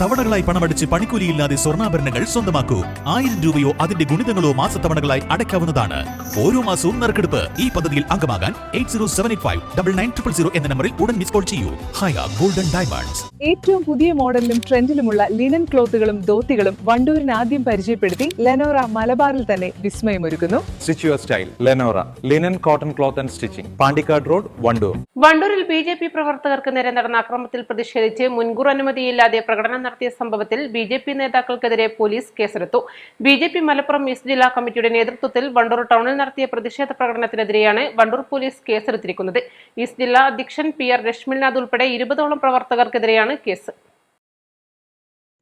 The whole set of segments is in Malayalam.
തവണകളായി പണമടിച്ച് പണിക്കൂലിയില്ലാതെ സ്വർണ്ണാഭരണങ്ങൾ സ്വന്തമാക്കൂ. 1000 രൂപയോ അതിന്റെ ഗുണിതങ്ങളോ മാസത്തവണകളായി അടയ്ക്കാവുന്നതാണ്. ഓരോ മാസവും നറുക്കെടുപ്പ്. ഈ പദ്ധതിയിൽ അംഗമാകാൻ 8078599000 എന്ന നമ്പറിൽ ഉടൻ മിസ് കോൾ ചെയ്യൂ. ഹയ ഗോൾഡൻ ഡയമണ്ട്സ്. ഏറ്റവും പുതിയ മോഡലിലും ട്രെൻഡിലുമുള്ള ലിനൻ ക്ലോത്തുകളും ധോത്തികളും വണ്ടൂരിന് ആദ്യം പരിചയപ്പെടുത്തി ലെനോറ മലബാറിൽ തന്നെ വിസ്മയമൊരുക്കുന്നു. Stitch your style Lenora linen cotton cloth and stitching, Pandikkad road, Wandoor. വണ്ടൂരിൽ BJP പ്രവർത്തകർക്ക് നേരെ നടന്ന അക്രമത്തിൽ പ്രതിഷേധിച്ച് മുൻകൂർ അനുമതിയില്ലാതെ പ്രകടനം നടത്തിയ സംഭവത്തിൽ BJP നേതാക്കൾക്കെതിരെ പോലീസ് കേസെടുത്തു. BJP മലപ്പുറം ഈസ്റ്റ് ജില്ലാ കമ്മിറ്റിയുടെ നേതൃത്വത്തിൽ വണ്ടൂർ ടൗണിൽ നടത്തിയ പ്രതിഷേധ പ്രകടനത്തിനെതിരെയാണ് വണ്ടൂർ പോലീസ് കേസെടുത്തിരിക്കുന്നത്. ഈസ്റ്റ് ജില്ലാ അധ്യക്ഷൻ PR രശ്മിൽനാഥ് ഉൾപ്പെടെ 20ഓളം പ്രവർത്തകർക്കെതിരെയാണ് കേസ്.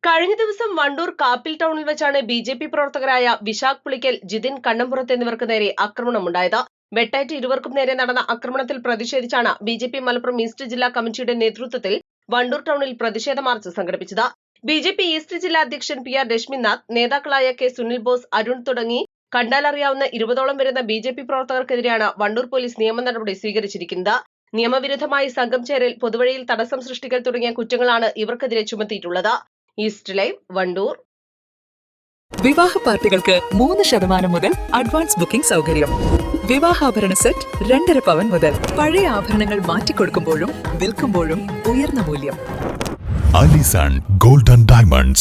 കഴിഞ്ഞ ദിവസം വണ്ടൂർ കാപ്പിൽ ടൗണിൽ വെച്ചാണ് BJP പ്രവർത്തകരായ വിശാഖ് പുളിക്കൽ, ജിതിൻ കണ്ണമ്പുറത്ത് എന്നിവർക്ക് നേരെ ആക്രമണമുണ്ടായത്. വെട്ടേറ്റ് ഇരുവർക്കും നേരെ നടന്ന ആക്രമണത്തിൽ പ്രതിഷേധിച്ചാണ് BJP മലപ്പുറം ഈസ്റ്റ് ജില്ലാ കമ്മിറ്റിയുടെ നേതൃത്വത്തിൽ വണ്ടൂർ ടൗണിൽ പ്രതിഷേധ മാർച്ച് സംഘടിപ്പിച്ചത്. BJP ഈസ്റ്റ് ജില്ലാ അധ്യക്ഷൻ PR രശ്മിനാഥ്, നേതാക്കളായ K സുനിൽ ബോസ്, അരുൺ തുടങ്ങി കണ്ടാലറിയാവുന്ന 20ഓളം വരുന്ന BJP പ്രവർത്തകർക്കെതിരെയാണ് വണ്ടൂർ പോലീസ് നിയമ നടപടി സ്വീകരിച്ചിരിക്കുന്നത്. നിയമവിരുദ്ധമായി സംഘം ചേരൽ, പൊതുവഴിയിൽ തടസ്സം സൃഷ്ടിക്കൽ തുടങ്ങിയ കുറ്റങ്ങളാണ് ഇവർക്കെതിരെ ചുമത്തിയിട്ടുള്ളത്. East live, Wandoor. വിവാഹ പാർട്ടികൾക്ക് 3% മുതൽ അഡ്വാൻസ് ബുക്കിംഗ് സൗകര്യം. വിവാഹാഭരണ സെറ്റ് 2.5 പവൻ മുതൽ. പഴയ ആഭരണങ്ങൾ മാറ്റിക്കൊടുക്കുമ്പോഴും വിൽക്കുമ്പോഴും ഉയർന്ന മൂല്യം. Allison golden diamonds,